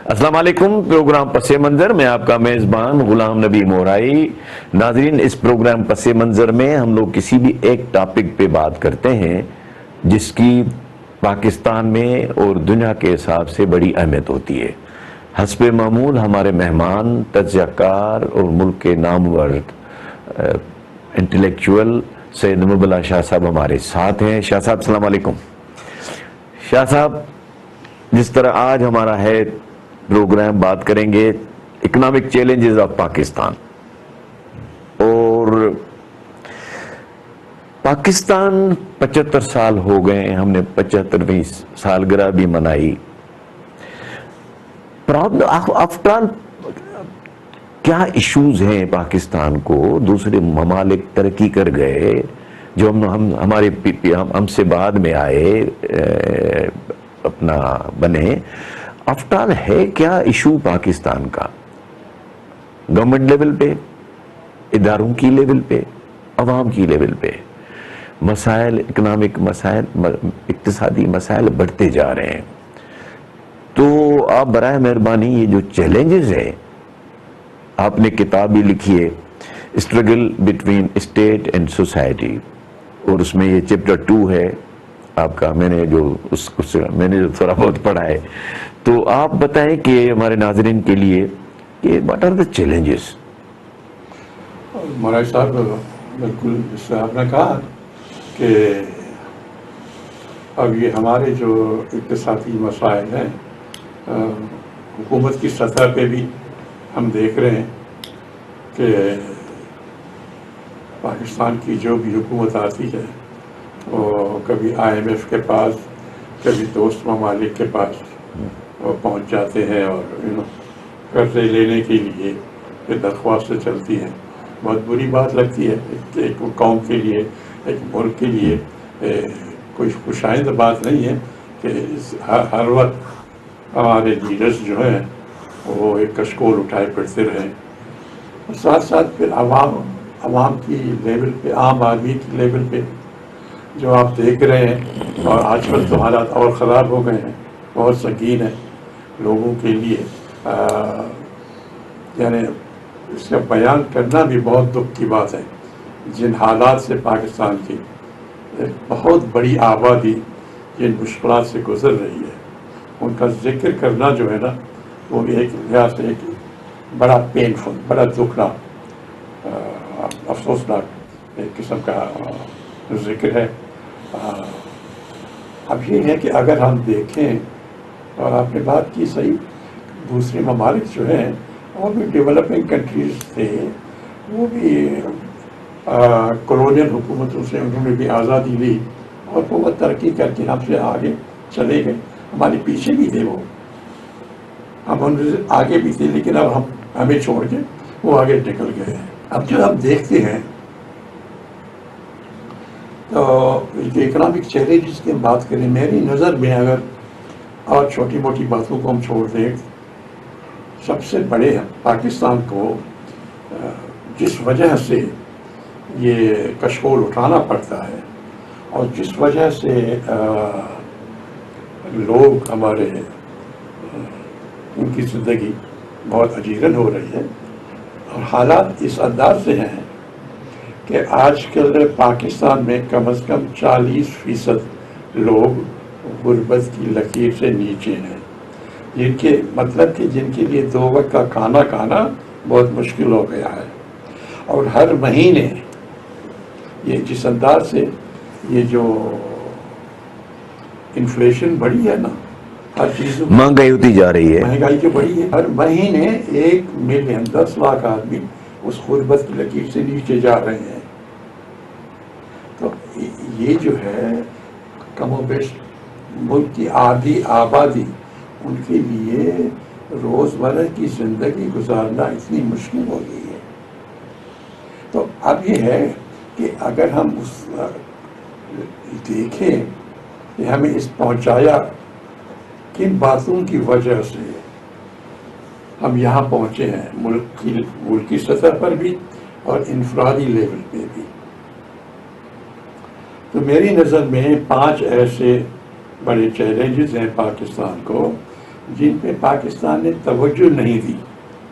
السلام علیکم. پروگرام پس منظر میں آپ کا میزبان غلام نبی مورائی. ناظرین، اس پروگرام پس منظر میں ہم لوگ کسی بھی ایک ٹاپک پہ بات کرتے ہیں جس کی پاکستان میں اور دنیا کے حساب سے بڑی اہمیت ہوتی ہے. حسب معمول ہمارے مہمان تجزیہ کار اور ملک کے نامور انٹلیکچوئل سید مبلا شاہ صاحب ہمارے ساتھ ہیں. شاہ صاحب السلام علیکم. شاہ صاحب، جس طرح آج ہمارا ہے پروگرام، بات کریں گے اکنامک چیلنجز آف پاکستان. اور پاکستان 75 سال ہو گئے، ہم نے 75ویں سالگرہ بھی منائی. آفٹر آل کیا ایشوز ہیں پاکستان کو؟ دوسرے ممالک ترقی کر گئے جو ہم سے بعد میں آئے، اپنا بنے. آفٹر آل ہے کیا ایشو پاکستان کا؟ گورنمنٹ لیول پہ، اداروں کی لیول پہ، عوام کی لیول پہ مسائل، اکنامک مسائل، اقتصادی مسائل بڑھتے جا رہے ہیں. تو آپ برائے مہربانی یہ جو چیلنجز ہیں، آپ نے کتاب بھی لکھی ہے struggle between state and society, اور اس میں یہ چیپٹر 2 ہے آپ کا. میں نے جو تھوڑا بہت پڑھا ہے، تو آپ بتائیں کہ ہمارے ناظرین کے لیے کہ واٹ آر دا چیلنجز. مولانا صاحب، بالکل جس سے آپ نے کہا کہ اب یہ ہمارے جو اقتصادی مسائل ہیں، حکومت کی سطح پہ بھی ہم دیکھ رہے ہیں کہ پاکستان کی جو بھی حکومت آتی ہے وہ کبھی IMF کے پاس، کبھی دوست ممالک کے پاس وہ پہنچ جاتے ہیں اور قرضے لینے کے لیے یہ درخواستیں چلتی ہیں. بہت بری بات لگتی ہے ایک قوم کے لیے، ایک ملک کے لیے. کوئی خوشائند بات نہیں ہے کہ ہر وقت ہمارے لیڈرز جو ہیں وہ ایک کشکول اٹھائے پھرتے رہیں. ساتھ ساتھ پھر عوام کی لیول پہ، عام آدمی کی لیول پہ جو آپ دیکھ رہے ہیں، اور آج کل تو حالات اور خراب ہو گئے ہیں، بہت سنگین ہے لوگوں کے لیے. یعنی اس کا بیان کرنا بھی بہت دکھ کی بات ہے. جن حالات سے پاکستان کی ایک بہت بڑی آبادی جن مشکلات سے گزر رہی ہے، ان کا ذکر کرنا جو ہے نا، وہ بھی ایک لحاظ سے ایک بڑا پینفل، بڑا دکھناک، افسوسناک ایک قسم کا ذکر ہے. اب یہ ہے کہ اگر ہم دیکھیں، اور آپ نے بات کی صحیح، دوسرے ممالک جو ہیں وہ بھی ڈیولپنگ کنٹریز تھے، وہ بھی کولونیل حکومتوں سے انہوں نے بھی آزادی لی اور بہت ترقی کر کے ہم سے آگے چلے گئے. ہمارے پیچھے بھی تھے، وہ ہم ان سے آگے بھی تھے، لیکن اب ہمیں چھوڑ کے وہ آگے نکل گئے ہیں. اب جو ہم دیکھتے ہیں تو جو اکنامک چیلنجز کی ہم بات کریں، میری نظر میں اگر اور چھوٹی موٹی باتوں کو ہم چھوڑ دیں، سب سے بڑے پاکستان کو جس وجہ سے یہ کشکول اٹھانا پڑتا ہے، اور جس وجہ سے لوگ ہمارے ان کی زندگی بہت اجیرن ہو رہی ہے، اور حالات اس انداز سے ہیں کہ آج کل پاکستان میں کم از کم 40% لوگ غربت کی لکیر سے نیچے ہیں، جن کے مطلب کہ جن کے لیے 2 وقت کا کھانا کھانا بہت مشکل ہو گیا ہے. اور ہر مہینے یہ جس انداز سے یہ جو انفلیشن بڑھی ہے نا، ہر چیز مہنگائی ہوتی جا رہی ہے، مہنگائی جو بڑھی ہے، ہر مہینے 1 ملین 10 لاکھ آدمی اس غربت کی لکیر سے نیچے جا رہے ہیں. تو یہ جو ہے کم و بیش ملک کی آدھی آبادی، ان کے لیے روزمرہ کی زندگی گزارنا اتنی مشکل ہو گئی ہے. تو اب یہ ہے کہ اگر ہم دیکھیں کہ ہمیں اس پہنچایا کن باتوں کی وجہ سے ہم یہاں پہنچے ہیں، ملک کی سطح پر بھی اور انفرادی لیول پہ بھی. تو میری نظر میں 5 ایسے بڑے چیلنجز ہیں پاکستان کو جن پہ پاکستان نے توجہ نہیں دی.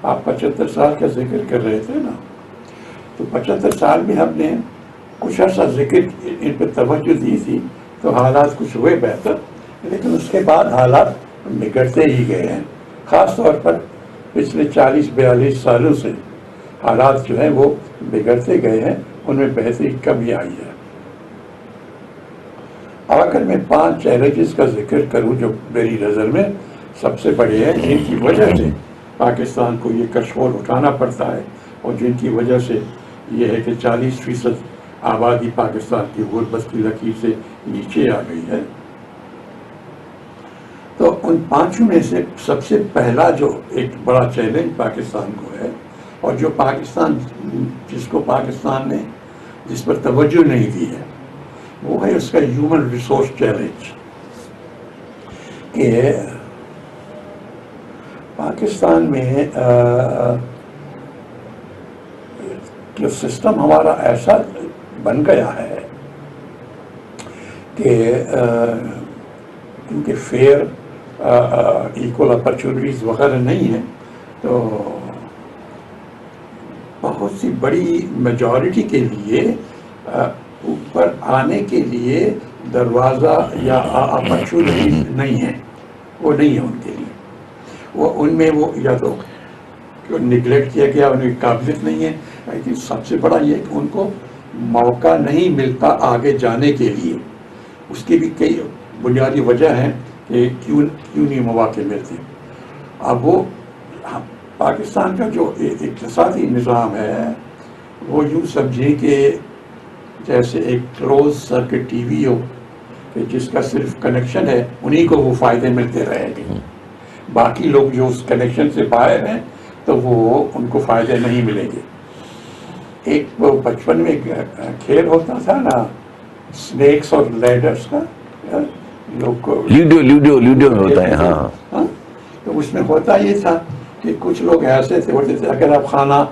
آپ 75 سال کا ذکر کر رہے تھے نا, تو 75 سال میں ہم نے کچھ عرصہ ذکر ان پہ توجہ دی تھی تو حالات کچھ ہوئے بہتر, لیکن اس کے بعد حالات بگڑتے ہی گئے ہیں. خاص طور پر پچھلے 40-42 سالوں سے حالات جو ہیں وہ بگڑتے گئے ہیں, ان میں بہتری کمی آئی ہے. اگر میں 5 چیلنجز کا ذکر کروں جو میری نظر میں سب سے بڑے ہیں, جن کی وجہ سے پاکستان کو یہ کشمول اٹھانا پڑتا ہے, اور جن کی وجہ سے یہ ہے کہ 40% آبادی پاکستان کی غربت کی لکیر سے نیچے آ گئی ہے. تو ان 5 میں سے سب سے پہلا جو ایک بڑا چیلنج پاکستان کو ہے, اور جو پاکستان جس کو پاکستان نے جس پر توجہ نہیں دی ہے, وہ ہے اس کا ہیومن ریسورس چیلنج. کہ پاکستان میں جو سسٹم ہمارا ایسا بن گیا ہے کہ کیونکہ فیئر ایکول اپرچونیٹیز وغیرہ نہیں ہیں, تو بہت سی بڑی میجورٹی کے لیے اوپر آنے کے لیے دروازہ یا اپرچونیٹیز نہیں ہیں, وہ نہیں ہے ان کے لیے. وہ ان میں وہ یا تو نگلیکٹ کیا گیا, ان کی قابلیت نہیں ہے. لیکن سب سے بڑا یہ کہ ان کو موقع نہیں ملتا آگے جانے کے لیے. اس کی بھی کئی بنیادی وجہ ہیں کہ کیوں نہیں مواقع ملتے. اب وہ پاکستان کا جو اقتصادی نظام ہے وہ یوں سمجھیں کہ جیسے ایک کلوز سرکٹ ٹی وی ہو کہ جس کا صرف کنیکشن ہے, انہی کو وہ فائدے ملتے رہیں گے. باقی لوگ جو اس کنیکشن سے باہر ہیں تو وہ ان کو فائدے نہیں ملیں گے. ایک وہ بچپن میں کھیل ہوتا تھا نا, سنیکس اور لیڈرز کا, لوگ لیڈو ہوتا ہے. ہاں, تو اس میں ہوتا یہ تھا کہ کچھ لوگ ایسے تھے ہوتے تھے, اگر آپ خانہ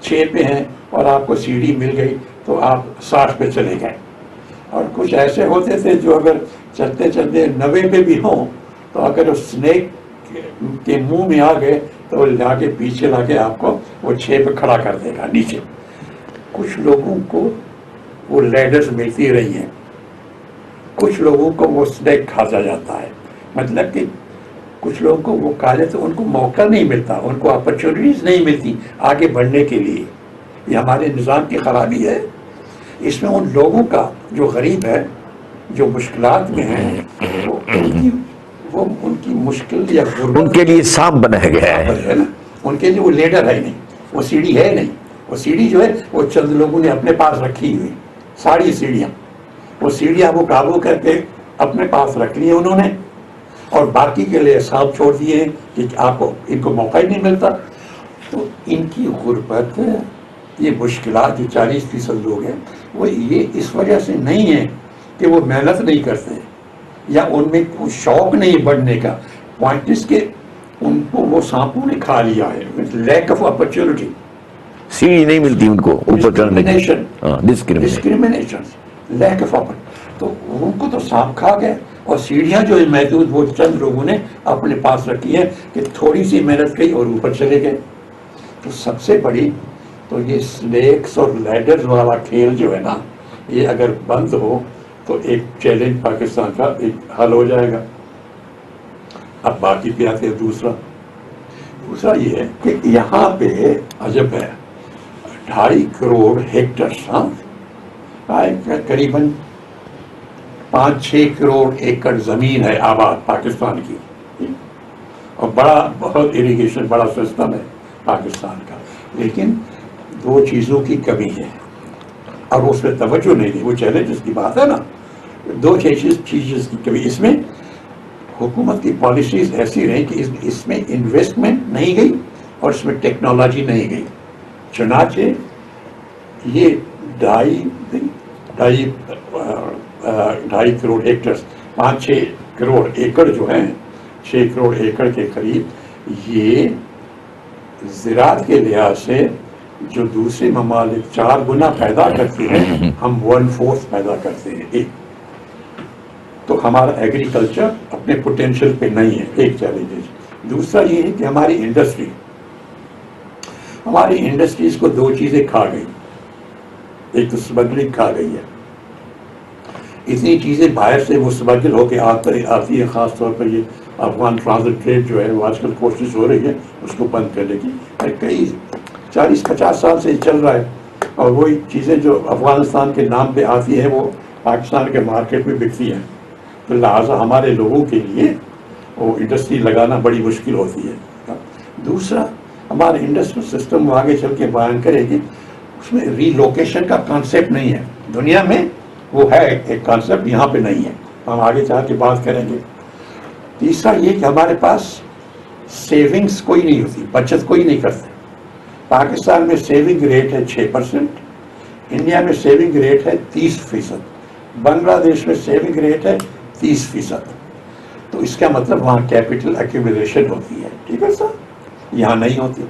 6 پہ ہیں اور آپ کو سیڑھی مل گئی تو آپ 60 پہ چلے گئے. اور کچھ ایسے ہوتے تھے جو اگر چلتے چلتے 90 پہ بھی ہوں تو اگر اس سنیک کے منہ میں آ گئے تو وہ لا کے پیچھے لا کے آپ کو وہ 6 پہ کھڑا کر دے گا نیچے. کچھ لوگوں کو وہ لیڈرز ملتی رہی ہیں, کچھ لوگوں کو وہ سنیک کھاتا جاتا ہے. مطلب کہ کچھ لوگوں کو وہ کھا لیتے, ان کو موقع نہیں ملتا, ان کو اپرچونیٹیز نہیں ملتی آگے بڑھنے کے لیے. یہ ہمارے نظام کی خرابی ہے. اس میں ان لوگوں کا جو غریب ہے, جو مشکلات میں ہیں, وہ ان کی مشکل یا غربت ان کے لیے سانپ بنایا گیا ہے نا. ان کے لیے وہ لیڈر ہے نہیں, وہ سیڑھی ہے نہیں. وہ سیڑھی جو ہے وہ چند لوگوں نے اپنے پاس رکھی ہوئی, ساری سیڑھیاں, وہ سیڑھیاں وہ قابو کر کے اپنے پاس رکھ لی انہوں نے, اور باقی کے لیے سانپ چھوڑ دیے ہیں کہ آپ کو ان کو موقع ہی نہیں ملتا. تو ان کی غربت, یہ مشکلات جو 40% لوگ ہیں, وہ یہ اس وجہ سے نہیں ہے کہ وہ محنت نہیں کرتے یا ان میں کوئی شوق نہیں بڑھنے کا. پوائنٹ اس کے ان کو وہ سانپوں نے کھا لیا ہے. لیک آف اپرچونٹی, سیڑھی نہیں ملتی ان کو اوپر چڑھنے کی. Discrimination, lack of opportunity. تو ان کو تو سانپ کھا گئے, اور سیڑھیاں جو محدود وہ چند لوگوں نے اپنے پاس رکھی ہے کہ تھوڑی سی محنت کی اور اوپر چلے گئے. تو سب سے بڑی تو یہ سنیکس اور لیڈرز والا کھیل جو ہے نا, یہ اگر بند ہو تو ایک چیلنج پاکستان کا ایک حل ہو جائے گا. اب باقی پہ آتے ہیں. دوسرا یہ ہے کہ یہاں پہ عجب ہے, 2.5 کروڑ ہیکٹر, قریباً 5-6 کروڑ ایکڑ زمین ہے آباد پاکستان کی, اور بہت اریگیشن بڑا سسٹم ہے پاکستان کا. لیکن 2 چیزوں کی کمی ہے اور اس پہ توجہ نہیں دی. وہ چیلنجز کی بات ہے نا, 2 چیزیں کی کمی. اس میں حکومت کی پالیسیز ایسی رہیں کہ اس میں انویسٹمنٹ نہیں گئی اور اس میں ٹیکنالوجی نہیں گئی. چنانچہ یہ 2.5 کروڑ ہیکٹر, 5-6 کروڑ ایکڑ جو ہیں, 6 کروڑ ایکڑ کے قریب, یہ زراعت کے لحاظ سے جو دوسرے ممالک 4 گنا پیدا کرتے ہیں, ہم 1/4 پیدا کرتے ہیں. تو ہمارا ایگریکلچر اپنے پوٹینشیل پہ نہیں ہے، ایک چیلنج. دوسرا یہ ہے کہ ہماری انڈسٹریز کو دو چیزیں کھا گئی. ایک تو اسمگلنگ کھا گئی ہے، اتنی چیزیں باہر سے وہ اسمگل ہو کے آتی ہے. خاص طور پر یہ افغان ٹرانزٹ ٹریڈ جو ہے وہ آج کل کوشش ہو رہی ہے اس کو بند کرنے کی. کئی 40-50 سال سے چل رہا ہے، اور وہی چیزیں جو افغانستان کے نام پہ آتی ہے وہ پاکستان کے مارکیٹ میں بکتی ہیں. تو لہٰذا ہمارے لوگوں کے لیے وہ انڈسٹری لگانا بڑی مشکل ہوتی ہے. دوسرا ہمارا انڈسٹریل سسٹم وہ آگے چل کے بیان کرے گی، اس میں ری لوکیشن کا کانسیپٹ نہیں ہے. دنیا میں وہ ہے ایک کانسیپٹ، یہاں پہ نہیں ہے، ہم آگے چل کے بات کریں گے. تیسرا یہ کہ ہمارے پاس سیونگز کوئی نہیں ہوتی، بچت کوئی نہیں کرتے. پاکستان میں سیونگ ریٹ ہے 6%، انڈیا میں سیونگ ریٹ ہے 30%، بنگلہ دیش میں سیونگ ریٹ ہے 30%. تو اس کا مطلب وہاں کیپٹل ایکومولیشن ہوتی ہے، ٹھیک ہے سر، یہاں نہیں ہوتی.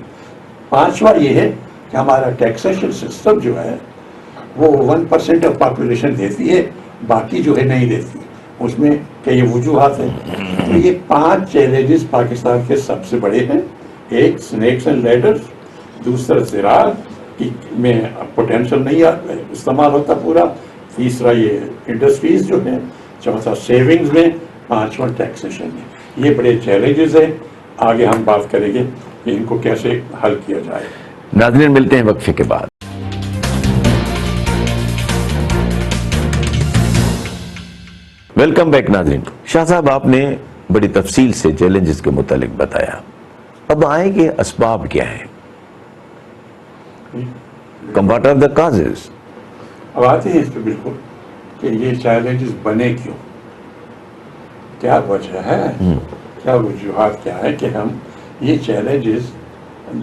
پانچواں یہ ہے کہ ہمارا ٹیکسیشن سسٹم جو ہے وہ 1% آف پاپولیشن دیتی ہے، باقی جو ہے نہیں دیتی. اس میں کئی وجوہات ہیں. تو یہ 5 چیلنجز پاکستان کے سب سے بڑے ہیں. ایک سنیکس اینڈ لیڈرز، دوسرا زراعت میں پوٹینشل نہیں استعمال ہوتا پورا، تیسرا یہ انڈسٹریز جو ہیں، چوتھا سیونگز میں، پانچواں ٹیکسیشن میں. یہ بڑے چیلنجز ہیں. آگے ہم بات کریں گے کہ ان کو کیسے حل کیا جائے. ناظرین ملتے ہیں وقفے کے بعد. ویلکم بیک ناظرین. شاہ صاحب آپ نے بڑی تفصیل سے چیلنجز کے متعلق بتایا. اب آئیں کہ اسباب کیا ہیں، واٹ آر دا کازز. اب آتے ہیں اس پہ بالکل کہ یہ چیلنجز بنے کیوں، کیا وجہ ہے، کیا وجوہات کیا ہے کہ ہم یہ چیلنجز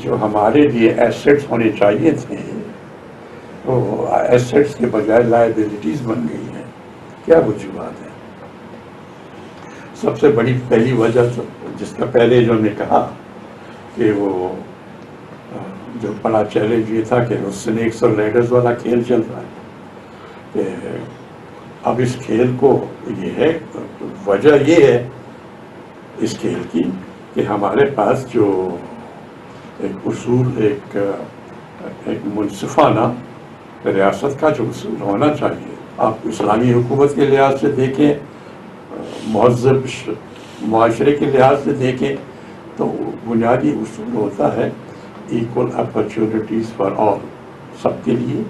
جو ہمارے لیے ایسٹس ہونے چاہیے تھے وہ ایسٹس کے بجائے لائبلٹیز بن گئی ہیں. کیا وجوہات ہیں؟ سب سے بڑی پہلی وجہ تو جس کا پہلے جو ہم نے کہا کہ وہ جو بڑا چیلنج یہ تھا کہ وہ سنیکس اور لیڈرز والا کھیل چل رہا ہے. کہ اب اس کھیل کو یہ ہے، وجہ یہ ہے اس کھیل کی کہ ہمارے پاس جو ایک اصول، ایک منصفانہ ریاست کا جو اصول ہونا چاہیے. آپ اسلامی حکومت کے لحاظ سے دیکھیں، مہذب معاشرے کے لحاظ سے دیکھیں، تو بنیادی اصول ہوتا ہے ایکول اپرچونٹیز فار آل، سب کے لیے،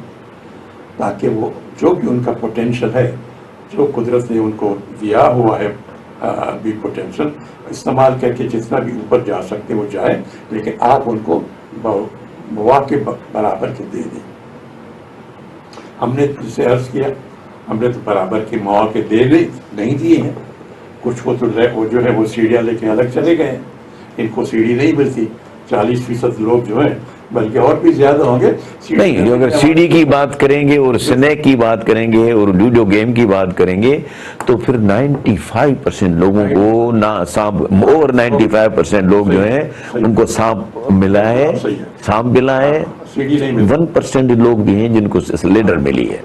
تاکہ وہ جو بھی ان کا پوٹینشل ہے، جو قدرت نے ان کو دیا ہوا ہے بھی پوٹینشل، استعمال کر کے جتنا بھی اوپر جا سکتے وہ جائے، لیکن آپ ان کو مواقع برابر کے دے دیں. ہم نے جسے عرض کیا، ہم نے تو برابر کے مواقع نہیں دیے ہیں. کچھ کو تو وہ جو ہے وہ سیڑھیاں لے کے الگ چلے گئے، ان کو سیڑھی نہیں ملتی. 40% لوگ جو ہیں، بلکہ اور بھی زیادہ ہوں گے. نہیں، جو اگر سی ڈی کی بات کریں گے اور سنیک کی بات کریں گے اور لوڈو گیم کی بات کریں گے تو پھر 95% لوگوں کو نہ سانپ، اور 95% لوگ جو ہیں ان کو سانپ ملا ہے، سانپ ملا ہے. 1% لوگ بھی ہیں جن کو لیڈر ملی ہے.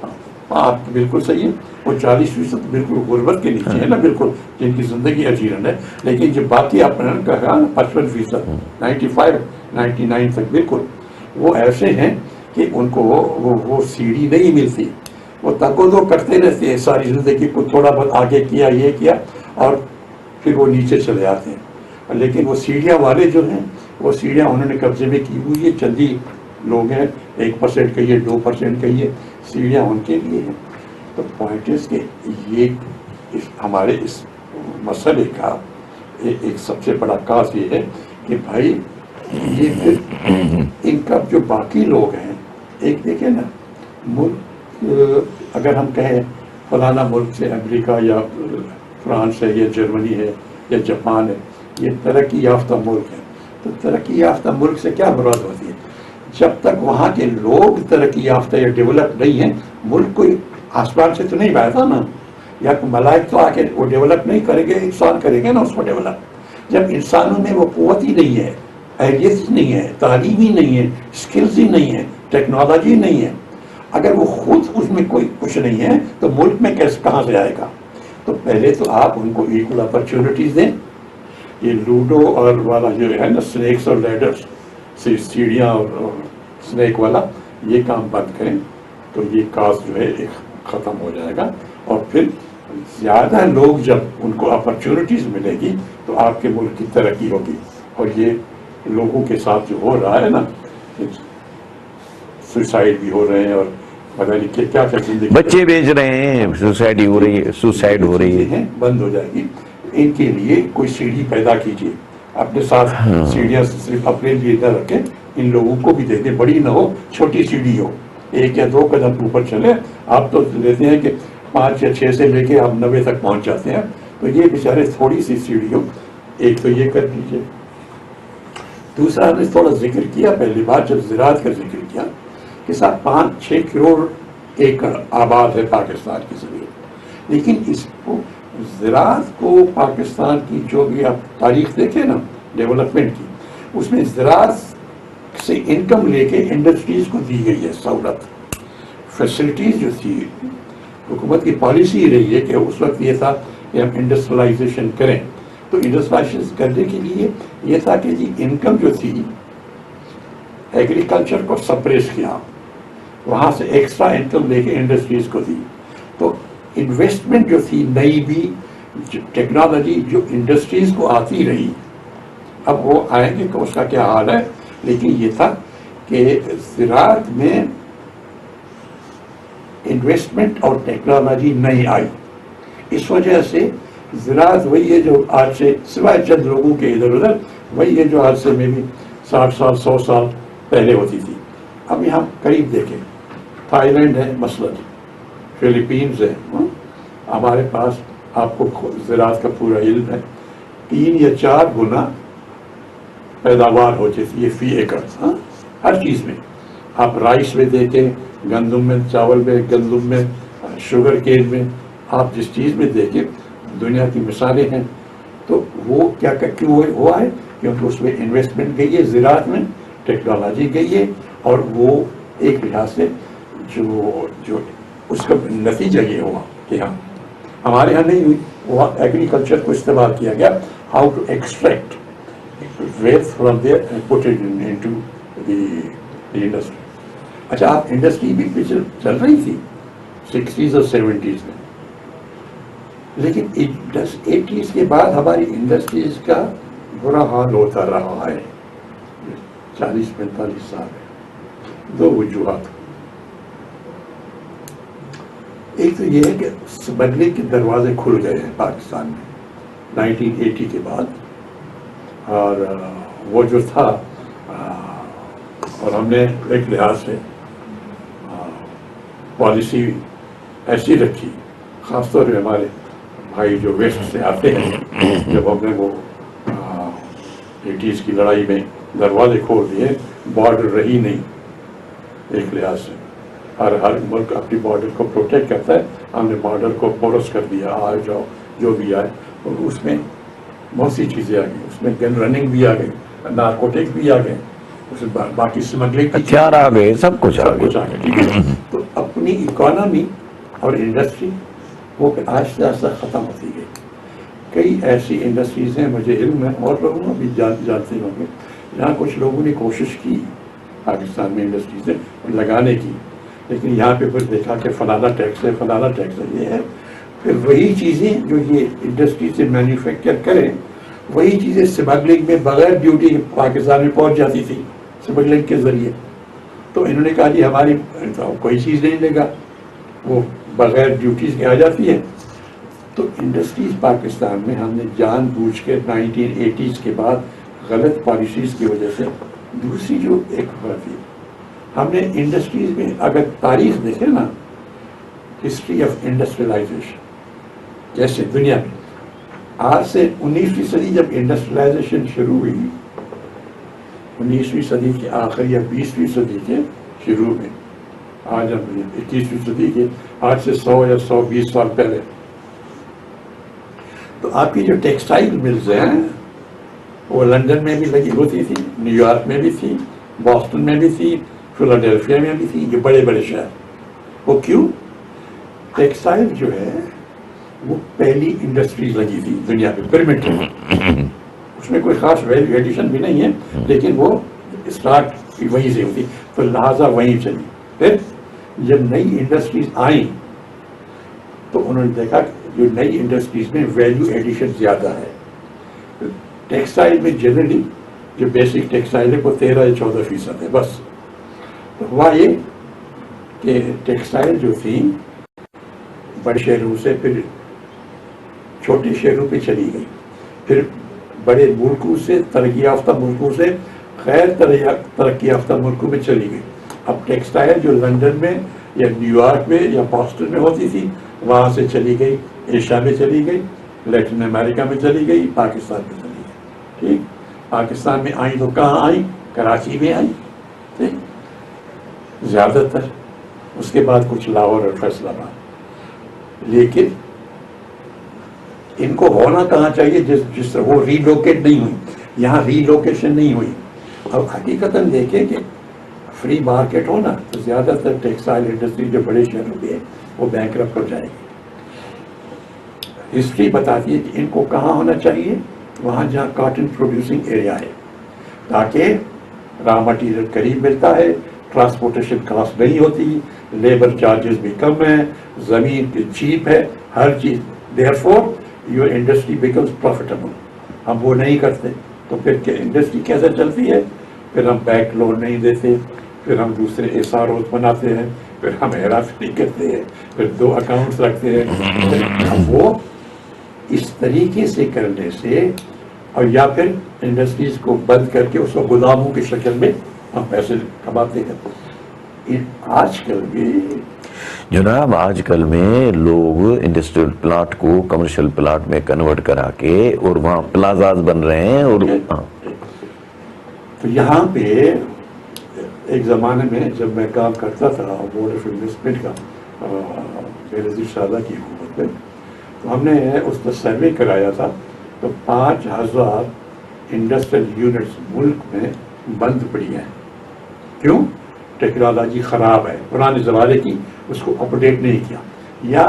آپ بالکل صحیح ہے. وہ 40% بالکل غربت کے نیچے ہے نا، بالکل جن کی زندگی اجیرن ہے. لیکن جو باقی آپ نے کہا 55%، 95-99 تک بالکل وہ ایسے ہیں کہ ان کو وہ سیڑھی نہیں ملتی. وہ تک و دو کرتے رہتے ہیں ساری زندگی کو، تھوڑا بہت آگے کیا، یہ کیا، اور پھر وہ نیچے چلے آتے ہیں. لیکن وہ سیڑھیاں والے جو ہیں، وہ سیڑھیاں انہوں نے قبضے میں کی ہوئی ہے. چندی لوگ ہیں، 1% کہیے، 2% کہیے، سیڑھیاں ان کے لیے ہیں. تو پوائنٹ اس کہ یہ ہمارے اس مسئلے کا ایک سب سے بڑا کاز یہ ہے کہ بھائی یہ پھر ان کا جو باقی لوگ ہیں، ایک دیکھیں نا، ملک اگر ہم کہیں فلانا ملک سے امریکہ یا فرانس ہے یا جرمنی ہے یا جاپان ہے، یہ ترقی یافتہ ملک ہے، تو ترقی یافتہ ملک سے کیا مراد ہوتی ہے؟ جب تک وہاں کے لوگ ترقی یافتہ یا ڈیولپ نہیں ہیں، ملک کوئی آسمان سے تو نہیں بہتا نا، یا ملائک تو آ کے وہ ڈیولپ نہیں کریں گے، انسان کریں گے نا اس کو ڈیولپ. جب انسانوں میں وہ قوت ہی نہیں ہے، اہلیت نہیں ہے، تعلیم ہی نہیں ہے، اسکلز ہی نہیں ہے، ٹیکنالوجی نہیں ہے، اگر وہ خود اس میں کوئی کچھ نہیں ہے تو ملک میں کہاں سے آئے گا؟ تو پہلے تو آپ ان کو ایکول اپرچونٹیز دیں. یہ لوڈو اور والا جو ہے نا سنیکس اور لیڈرس سیڑھیاں اور سنیک والا یہ کام بند کریں تو یہ کاز جو ہے ایک ختم ہو جائے گا. اور پھر زیادہ لوگ جب ان کو اپرچونٹیز ملے گی تو آپ کے ملک کی ترقی ہوگی. اور یہ لوگوں کے ساتھ جو ہو رہا ہے نا سوسائڈ بھی ہو رہے ہیں اور پتہ نہیں کیا کیا زندگی بچے بیچ رہے ہیں, سوسائڈ ہو رہی ہے, سوسائڈ ہو رہی ہے. بند ہو جائے گی. ان کے لیے کوئی سیڑھی پیدا کیجیے اپنے ساتھ. سیڑھیاں صرف اپنے لیے نہ رکھیں, ان لوگوں کو بھی دے دیں. بڑی نہ ہو, چھوٹی سیڑھی ہو, 1 یا 2 قدم اوپر چلے. آپ تو لیتے ہیں کہ 5 یا 6 سے لے کے آپ 90 تک پہنچ جاتے ہیں, تو یہ بیچارے تھوڑی سی سیڑھی ہو. ایک تو یہ کر دیجیے. دوسرا ہم نے تھوڑا ذکر کیا پہلی بار جب زراعت کا ذکر کیا کہ 5-6 کروڑ ایکڑ آباد ہے پاکستان کی زمین. لیکن اس کو زراعت کو پاکستان کی جو بھی آپ تاریخ دیکھیں نا ڈیولپمنٹ کی, اس میں زراعت سے انکم لے کے انڈسٹریز کو دی گئی ہے سہولت. فیسلٹیز جو تھی حکومت کی پالیسی رہی ہے کہ اس وقت یہ تھا کہ ہم انڈسٹریلائزیشن کریں. تو انڈسٹریلائزیشن کرنے کے لیے یہ تھا کہ جی انکم جو تھی ایگریکلچر کو سپریس کیا, وہاں سے ایکسٹرا انکم لے کے انڈسٹریز کو دی. تو انویسٹمنٹ جو تھی نئی بھی ٹیکنالوجی جو انڈسٹریز کو آتی رہی, اب وہ آئیں گے کہ اس کا کیا حال ہے. لیکن یہ تھا کہ زراعت میں انویسٹمنٹ اور ٹیکنالوجی نہیں آئی. اس وجہ سے زراعت وہی ہے جو آج سے سوائے چند لوگوں کے ادھر ادھر وہی ہے جو آج سے میں بھی 60 سال 100 سال پہلے ہوتی تھی. اب یہاں قریب دیکھیں, تھائی لینڈ ہے مثلاً, فلپینز ہے. ہمارے پاس آپ کو زراعت کا پورا علم ہے, 3 یا 4 گنا پیداوار ہوتی تھی یہ فی ایکڑ. ہر چیز میں آپ رائس میں دیکھیں, گندم میں, چاول میں, گندم میں, شوگر کین میں, آپ جس چیز میں دیکھیں دنیا کی مثالیں ہیں. تو وہ کیا کیوں ہوا ہے؟ کیونکہ اس میں انویسٹمنٹ گئی ہے, زراعت میں ٹیکنالوجی گئی ہے, اور وہ ایک لحاظ سے جو اس کا نتیجہ یہ ہوا کہ ہمارے یہاں نہیں ہوئی, وہ ایگریکلچر کو استعمال کیا گیا, how to extract waste from there and put it into the industry. اچھا, آپ انڈسٹری بھی پیچھے چل رہی تھی 60s اور 70s میں, لیکن 80s کے بعد ہماری انڈسٹریز کا برا حال ہوتا رہا ہے. 40-45 سال ہے. 2 وجوہات. ایک تو یہ ہے کہ اسمگلنگ کے دروازے کھل گئے ہیں پاکستان میں 1980 کے بعد, اور وہ جو تھا, اور ہم نے ایک لحاظ سے پالیسی ایسی رکھی, خاص طور پہ ہمارے بھائی جو ویسٹ سے آتے ہیں, جب ہم نے وہ 80s کی لڑائی میں دروازے کھول دیے, بارڈر رہی نہیں. ایک لحاظ سے ہر ملک اپنی بارڈر کو پروٹیکٹ کرتا ہے, ہم نے بارڈر کو پورس کر دیا, آئے جاؤ جو بھی آئے. اور اس میں بہت سی چیزیں آ گئی, اس میں گن رننگ بھی آ گئی, نارکوٹک بھی آ گئے, اس میں باقی اسمگلنگ ہتھیار آ گئے, سب کچھ آ گیا. ٹھیک ہے. تو اپنی اکانومی اور انڈسٹری وہ آہستہ آہستہ ختم ہوتی گئی. کئی ایسی انڈسٹریز ہیں, مجھے علم ہے, اور لوگوں بھی جانتے ہوں گے, جہاں کچھ لوگوں نے کوشش کی پاکستان میں انڈسٹریز لگانے کی, لیکن یہاں پہ پھر دیکھا کہ فلانا ٹیکس ہے, فلانا ٹیکس ہے, یہ ہے. پھر وہی چیزیں جو یہ انڈسٹری سے مینوفیکچر کریں, وہی چیزیں اسمگلنگ میں بغیر ڈیوٹی پاکستان میں پہنچ جاتی تھی اسمگلنگ کے ذریعے. تو انہوں نے کہا جی ہماری کوئی چیز نہیں لے گا, وہ بغیر ڈیوٹیز کے آ جاتی ہے. تو انڈسٹریز پاکستان میں ہم نے جان بوجھ کے 1980s کے بعد غلط پالیسیز کی وجہ سے, دوسری جو ایک بات ہے, ہم نے انڈسٹریز میں اگر تاریخ دیکھیں نا, ہسٹری آف انڈسٹریلائزیشن, جیسے دنیا میں آج سے 19ویں صدی جب انڈسٹریلائزیشن شروع ہوئی, 19ویں صدی کے آخر یا 20ویں صدی کے شروع میں, آج ہم 21ویں صدی کے آج سے 100 یا 120 سال پہلے, تو آپ کی جو ٹیکسٹائل ملز ہیں وہ لندن میں بھی لگی ہوتی تھی, نیو یارک میں بھی تھی, بoston میں بھی تھی, فلاڈیلفیا میں بھی تھی, یہ بڑے بڑے شہر. وہ کیوں؟ ٹیکسٹائل جو ہے وہ پہلی انڈسٹریز لگی تھی دنیا میں پیرامڈ، اس میں کوئی خاص ویلیو ایڈیشن بھی نہیں ہے، لیکن وہ اسٹارٹ وہیں سے ہوتی، تو لہٰذا وہیں چلی. پھر جب نئی انڈسٹریز آئیں تو انہوں نے دیکھا کہ جو نئی انڈسٹریز میں ویلیو ایڈیشن زیادہ ہے. ٹیکسٹائل میں جنرلی جو بیسک ٹیکسٹائل ہے وہ 13 یا 14% ہے بس. تو ہوا یہ کہ ٹیکسٹائل جو تھی بڑے شہروں سے پھر چھوٹے شہروں پہ چلی گئی، پھر بڑے ملکوں سے، ترقی یافتہ ملکوں سے غیر ترقی یافتہ ملکوں میں چلی گئی. اب ٹیکسٹائل جو لندن میں یا نیو یارک میں یا باسٹن میں ہوتی تھی وہاں سے چلی گئی ایشیا میں چلی گئی، لیٹن امریکہ میں چلی گئی، پاکستان میں چلی گئی. ٹھیک، پاکستان میں آئیں تو کہاں آئیں؟ کراچی میں آئیں، ٹھیک، زیادہ تر. اس کے بعد کچھ لاہور اور فیصل آباد. لیکن ان کو ہونا کہاں چاہیے؟ جس طرح وہ ریلوکیٹ نہیں ہوئی، یہاں ریلوکیشن نہیں ہوئی. اب حقیقتاً دیکھیں کہ فری مارکیٹ ہونا تو زیادہ تر ٹیکسٹائل انڈسٹری جو بڑے شہروں کی ہے وہ بینکرپٹ ہو جائے گی. ہسٹری بتاتی ہے کہ ان کو کہاں ہونا چاہیے؟ وہاں جہاں کاٹن پروڈیوسنگ ایریا ہے، تاکہ را مٹیریل قریب ملتا ہے، ٹرانسپورٹیشن کاسٹ نہیں ہوتی، لیبر چارجز بھی کم ہیں، زمین چیپ ہے، ہر چیز. دیئرفور یور انڈسٹری بیکمز پروفیٹیبل. ہم وہ نہیں کرتے تو پھر انڈسٹری کیسے چلتی ہے؟ پھر ہم بینک لون نہیں دیتے، پھر ہم دوسرے ایس آر اوز بناتے ہیں، پھر ہم ہیرا پھیری کرتے ہیں، پھر 2 اکاؤنٹس رکھتے ہیں. وہ اس طریقے سے کرنے سے، اور یا پھر انڈسٹریز کو بند کر کے اس کو گوداموں کی شکل میں ہم پیسے کماتے ہیں. آج کل بھی جناب آج کل میں لوگ انڈسٹریل پلاٹ کو کمرشل پلاٹ میں کنورٹ کرا کے اور وہاں پلازاز بن رہے ہیں. اور تو یہاں پہ ایک زمانے میں جب میں کام کرتا تھا بورڈ آف انویسٹمنٹ کا بے نظیر شاہدہ کی حکومت میں، تو ہم نے اس کا سروے کرایا تھا. تو 5000 انڈسٹریل یونٹس ملک میں بند پڑی ہیں. کیوں؟ ٹیکنالوجی خراب ہے، پرانے زمانے کی، اس کو اپڈیٹ نہیں کیا، یا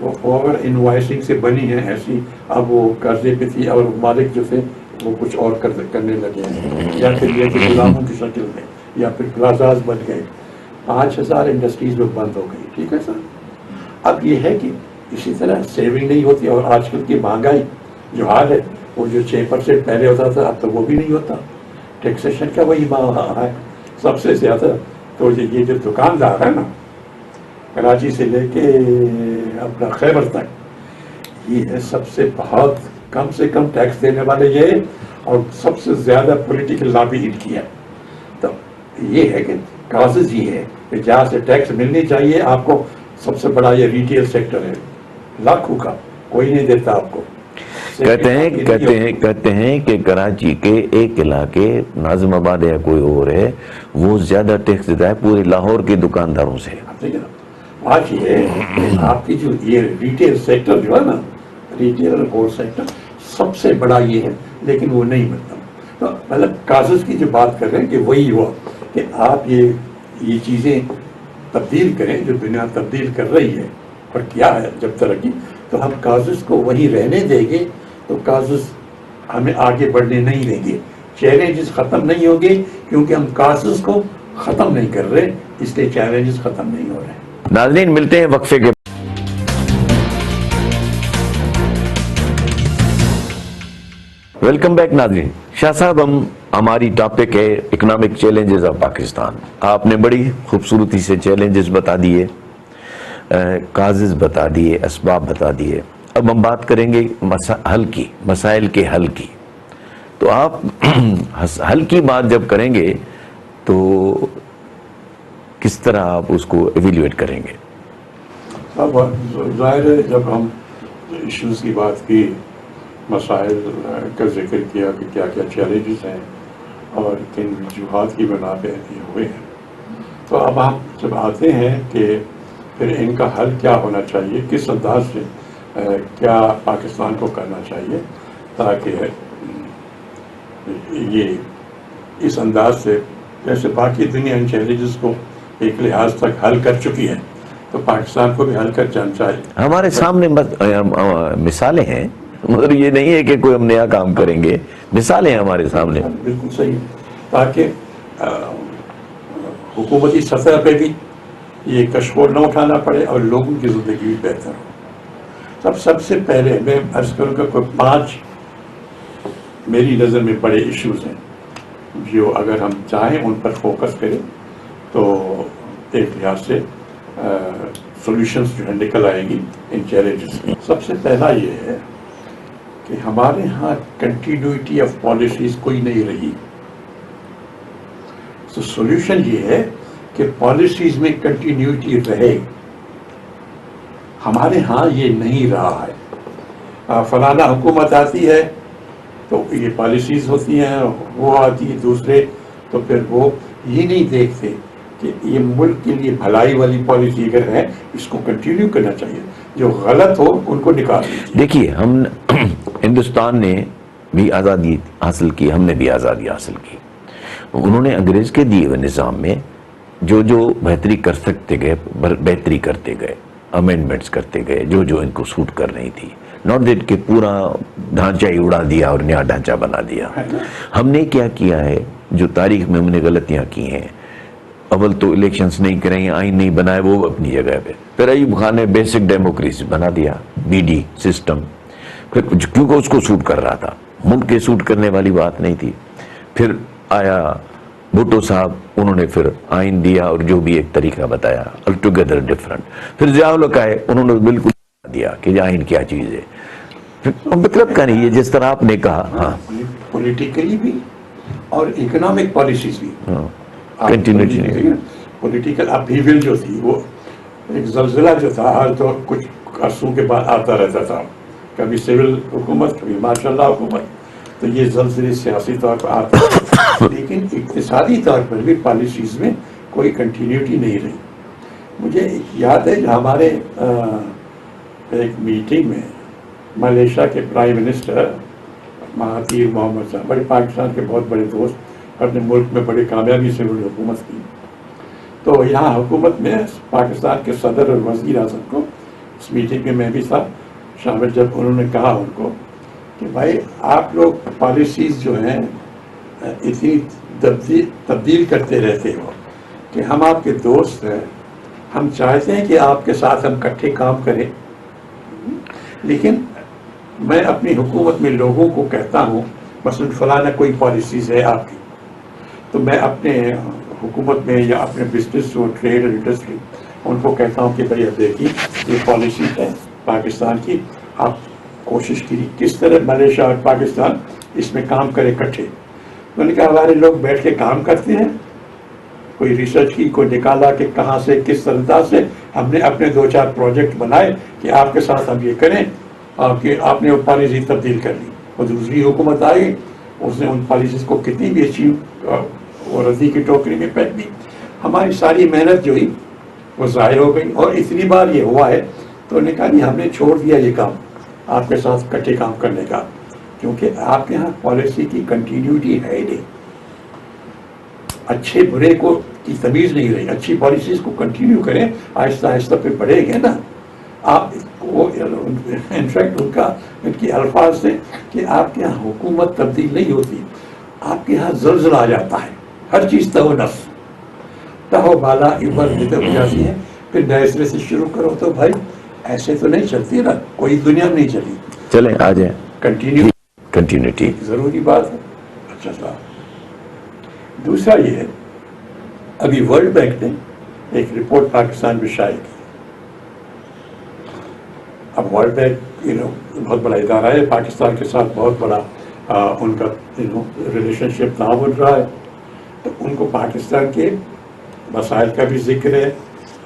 وہ اوور انوائسنگ سے بنی ہے ایسی، اب وہ قرضے پہ تھی اور مالک جو تھے وہ کچھ اور کرنے لگے ہیں، یا پھر یہ کہ غلاموں کی شکل میں، یا پھر پلازاز بن گئے. 5000 انڈسٹریز میں بند ہو گئی. ٹھیک ہے سر. اب یہ ہے کہ اسی طرح سیونگ نہیں ہوتی، اور آج کل کی مہنگائی جو حال ہے، وہ جو 6% پہلے ہوتا تھا اب تو وہ بھی نہیں ہوتا. ٹیکسیشن کا وہی ہے سب سے زیادہ. تو یہ جو دکاندار ہے نا کراچی سے لے کے اپنا خیبر تک، یہ سب سے بہت کم سے کم ٹیکس دینے والے یہ، اور سب سے زیادہ پولیٹیکل لابی ان کی ہے. تو یہ ہے کہ کازز یہ ہے کہ جہاں سے ٹیکس ملنی چاہیے آپ کو، سب سے بڑا یہ ریٹیل سیکٹر ہے، لاکھوں کا، کوئی نہیں دیتا آپ کو. کہتے ہیں کہ کراچی کے ایک علاقے ناظم آباد ہے کوئی اور ہے، وہ زیادہ ٹیکس دیتا ہے پورے لاہور کے دکانداروں سے. آج یہ آپ کی جو یہ ریٹیل سیکٹر جو ہے نا، ریٹیل اور ہول سیکٹر سب سے بڑا یہ ہے، لیکن وہ نہیں ملتا. تو مطلب کازز کی جو بات کر رہے ہیں کہ وہی ہوا کہ آپ یہ چیزیں تبدیل کریں جو دنیا تبدیل کر رہی ہے، اور کیا ہے جب ترقی، تو ہم کازز کو وہیں رہنے دیں گے تو کازز ہمیں آگے بڑھنے نہیں دیں گے. چیلنجز ختم نہیں ہوں گے کیونکہ ہم کازز کو ختم نہیں کر رہے، اس لیے چیلنجز ختم نہیں ہو رہے. ناظرین ملتے ہیں وقفے کے. ویلکم بیک ناظرین. شاہ صاحب ہماری ٹاپک ہے اکنامک چیلنجز آف پاکستان. آپ نے بڑی خوبصورتی سے چیلنجز بتا دیے، کازز بتا دیے، اسباب بتا دیے. اب ہم بات کریں گے حل کی، مسائل کے حل کی. تو آپ حل کی بات جب کریں گے تو کس طرح آپ اس کو ایویلویٹ کریں گے؟ اب ظاہر ہے جب ہم ایشوز کی بات کی، مسائل کا ذکر کیا کہ کیا کیا چیلنجز ہیں اور کن وجوہات کی بنا پہ یہ ہوئے ہیں، تو اب ہم جب آتے ہیں کہ پھر ان کا حل کیا ہونا چاہیے، کس انداز سے کیا پاکستان کو کرنا چاہیے تاکہ یہ اس انداز سے، جیسے باقی دنیا ان چیلنجز کو ایک لحاظ تک حل کر چکی ہے، تو پاکستان کو بھی حل کر جانا چاہیے. ہمارے سامنے مثالیں ہیں، مگر یہ نہیں ہے کہ کوئی ہم نیا کام کریں گے، مثالیں ہیں ہمارے سامنے. بالکل صحیح ہے، تاکہ حکومتی سطح پہ بھی یہ کشمول نہ اٹھانا پڑے اور لوگوں کی زندگی بھی بہتر ہو. سب سے پہلے میں عرض کروں گا کوئی 5 میری نظر میں بڑے ایشوز ہیں جو اگر ہم چاہیں ان پر فوکس کریں تو ایک لحاظ سے سولوشنز جو ہے نکل آئیں گی ان چیلنجز کی. سب سے پہلا یہ ہے کہ ہمارے ہاں کنٹینیوٹی آف پالیسیز کوئی نہیں رہی. تو سولوشن یہ ہے کہ پالیسیز میں کنٹینیوٹی رہے. ہمارے ہاں یہ نہیں رہا ہے. فلانا حکومت آتی ہے تو یہ پالیسیز ہوتی ہیں، وہ آتی ہے دوسرے تو پھر وہ یہ نہیں دیکھتے کہ یہ ملک کے لیے بھلائی والی پالیسی اگر ہے اس کو کنٹینیو کرنا چاہیے، جو غلط ہو ان کو نکال دیجیے. دیکھیے ہم ہندوستان نے بھی آزادی حاصل کی، ہم نے بھی آزادی حاصل کی. انہوں نے انگریز کے دیے ہوئے نظام میں جو بہتری کر سکتے گئے بہتری کرتے گئے، امینڈمنٹس کرتے گئے جو ان کو سوٹ کر رہی تھی. ناٹ دیٹ کہ پورا ڈھانچہ ہی اڑا دیا اور نیا ڈھانچہ بنا دیا. ہم نے کیا کیا ہے، جو تاریخ میں ہم نے غلطیاں کی ہیں، اول تو الیکشنز نہیں کریں، آئین نہیں بنائے، وہ اپنی جگہ پہ. پھر ایوب خان نے بیسک ڈیموکریسی بنا دیا، BD سسٹم، پھر کیونکہ اس کو سوٹ کر رہا تھا، ملک کے سوٹ کرنے والی بات نہیں تھی. پھر آیا بھٹو صاحب، انہوں نے پھر آئین دیا اور جو بھی ایک طریقہ بتایا الٹوگیدر ڈفرنٹ. پھر ضیاء الحق آئے، انہوں نے بالکل دیا کہ آئین کیا چیز ہے. مطلب کا نہیں ہے جس طرح آپ نے کہا. ہاں پولیٹیکلی بھی اور اکنامک پالیسیز بھی کنٹینیوٹی نہیں. پولیٹیکل اپہیول جو تھی، وہ ایک زلزلہ جو تھا ہر دور کچھ عرصوں کے بعد آتا رہتا تھا، کبھی سول حکومت، کبھی ماشاء اللہ حکومت. تو یہ زلزلے سیاسی طور پر آتے ہیں، لیکن اقتصادی طور پر بھی پالیسیز میں کوئی کنٹینیوٹی نہیں رہی. مجھے یاد ہے جو ہمارے ایک میٹنگ میں ملیشیا کے پرائم منسٹر مہاتیر محمد صاحب، بڑے پاکستان کے بہت بڑے دوست، اپنے ملک میں بڑی کامیابی سے انہوں نے حکومت کی. تو یہاں حکومت میں پاکستان کے صدر اور وزیر اعظم کو اس میٹنگ میں بھی تھا شامل، جب انہوں نے کہا ان کو کہ بھائی آپ لوگ پالیسیز جو ہیں اتنی تبدیل کرتے رہتے ہو کہ ہم آپ کے دوست ہیں، ہم چاہتے ہیں کہ آپ کے ساتھ ہم اکٹھے کام کریں، لیکن میں اپنی حکومت میں لوگوں کو کہتا ہوں مثلا فلانا کوئی پالیسیز ہے آپ کی، تو میں اپنے حکومت میں یا اپنے بزنس اور ٹریڈ اور انڈسٹری ان کو کہتا ہوں کہ بھائی اب دیکھیے یہ پالیسی ہے پاکستان کی، آپ کوشش کیجیے کس طرح ملیشیا اور پاکستان اس میں کام کرے اکٹھے. میں نے کہا ہمارے لوگ بیٹھ کے کام کرتے ہیں، کوئی ریسرچ کی، کوئی نکالا کہ کہاں سے کس انداز سے ہم نے اپنے 2-4 پروجیکٹ بنائے کہ آپ کے ساتھ ہم یہ کریں، آپ نے وہ پالیسی تبدیل کر لی. وہ دوسری حکومت آئی، اس نے ان پالیسیز کو کتنی بھی اچھی اور ردی کی ٹوکری میں پھینک دی. ہماری ساری محنت جو ہی وہ ضائع ہو گئی. اور اتنی بار یہ ہوا ہے تو نے کہا نہیں، ہم نے چھوڑ دیا یہ کام آپ کے ساتھ اکٹھے کام کرنے کا، کیونکہ آپ کے یہاں پالیسی کی کنٹینیوٹی ہے نہیں، اچھے برے کو کی تمیز نہیں رہی. اچھی پالیسیز کو کنٹینیو کریں، آہستہ آہستہ پھر بڑھے گے نا آپ. وہ انفیکٹ ان کی الفاظ سے کہ آپ کے یہاں حکومت تبدیل نہیں ہوتی، آپ کے یہاں زلزلہ آ جاتا ہے، ہر چیز تہو نفس تہو بالا عبر بدر ہو جاتی ہے. پھر نئے سرے سے شروع کرو تو بھائی ایسے تو نہیں چلتی نا، کوئی دنیا میں نہیں چلی. چلیں آ جائیں. کنٹینیوٹی ضروری بات ہے. اچھا صاحب، دوسرا یہ ہے ابھی ورلڈ بینک نے ایک رپورٹ پاکستان میں شائع کی. اب ورلڈ بینک بہت بڑا ادارہ ہے، پاکستان کے ساتھ بہت بڑا ان کا ریلیشن شپ تعاون رہا ہے. تو ان کو پاکستان کے مسائل کا بھی ذکر ہے،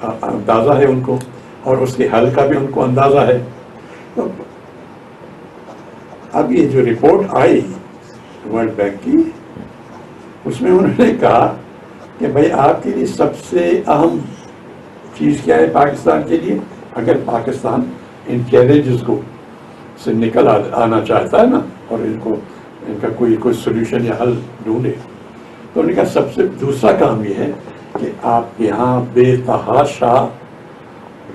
اندازہ ہے ان کو، اور اس کے حل کا بھی ان کو اندازہ ہے. تو اب یہ جو رپورٹ آئی ورلڈ بینک کی، اس میں انہوں نے کہا کہ بھائی آپ کے لیے سب سے اہم چیز کیا ہے پاکستان کے لیے، اگر پاکستان ان چیلنجز کو سے نکل آنا چاہتا ہے نا اور ان کا کوئی سولوشن یا حل ڈھونڈے، تو انہوں نے کہا سب سے دوسرا کام یہ ہے کہ آپ یہاں بے تحاشا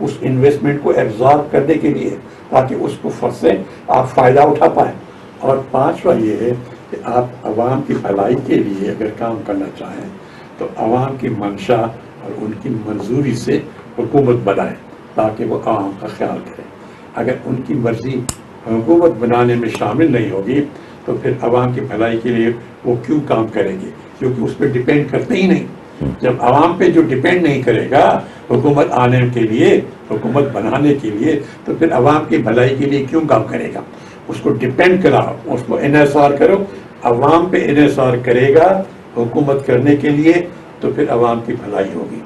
اس انویسٹمنٹ کو ایبزارب کرنے کے لیے تاکہ اس کفر سے آپ فائدہ اٹھا پائیں. اور پانچواں یہ ہے کہ آپ عوام کی بھلائی کے لیے اگر کام کرنا چاہیں تو عوام کی منشا اور ان کی منظوری سے حکومت بنائیں تاکہ وہ عوام کا خیال کریں. اگر ان کی مرضی حکومت بنانے میں شامل نہیں ہوگی تو پھر عوام کی بھلائی کے لیے وہ کیوں کام کریں گے؟ کیونکہ اس پہ ڈپینڈ کرتے ہی نہیں. جب عوام پہ جو ڈپینڈ نہیں کرے گا حکومت آنے کے لیے، حکومت بنانے کے لیے، تو پھر عوام کی بھلائی کے لیے کیوں کام کرے گا؟ اس کو ڈپینڈ کراؤ، اس کو انحصار کرو. عوام پہ انحصار کرے گا حکومت کرنے کے لیے تو پھر عوام کی بھلائی ہوگی.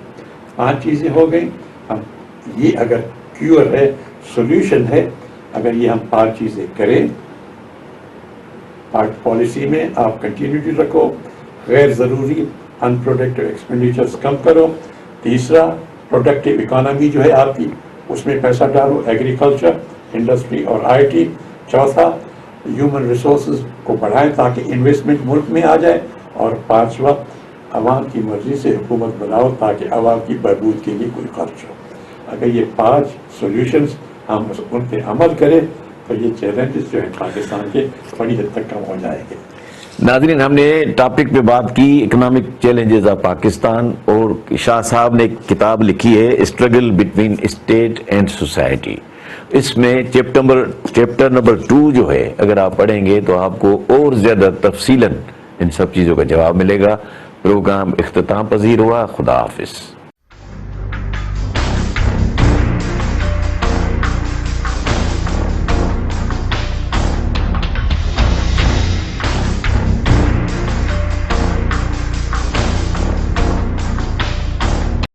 5 چیزیں ہو گئیں. اب یہ اگر کیور ہے، سولوشن ہے، اگر یہ ہم 5 چیزیں کریں، پالیسی میں آپ کنٹینیوٹی رکھو، غیر ضروری ان پروڈکٹیو ایکسپینڈیچرز کم کرو. تیسرا، پروڈکٹیو اکانومی جو ہے آپ کی، اس میں پیسہ ڈالو، ایگریکلچر، انڈسٹری اور آئی ٹی. چوتھا، ہیومن ریسورسز کو بڑھائیں تاکہ انویسٹمنٹ ملک میں آ جائے. اور پانچواں، عوام کی مرضی سے حکومت بناؤ تاکہ عوام کی بہبود کے لیے کوئی خرچ ہو. اگر یہ 5 سولوشنز ہم ان پہ عمل کریں تو یہ چیلنجز جو ہیں پاکستان کے بڑی حد تک کم ہو جائیں گے. ناظرین، ہم نے ٹاپک پہ بات کی اکنامک چیلنجز آف پاکستان، اور شاہ صاحب نے ایک کتاب لکھی ہے struggle between state and society. اس میں چیپٹر نمبر 2 جو ہے، اگر آپ پڑھیں گے تو آپ کو اور زیادہ تفصیلاً ان سب چیزوں کا جواب ملے گا. پروگرام اختتام پذیر ہوا. خدا حافظ.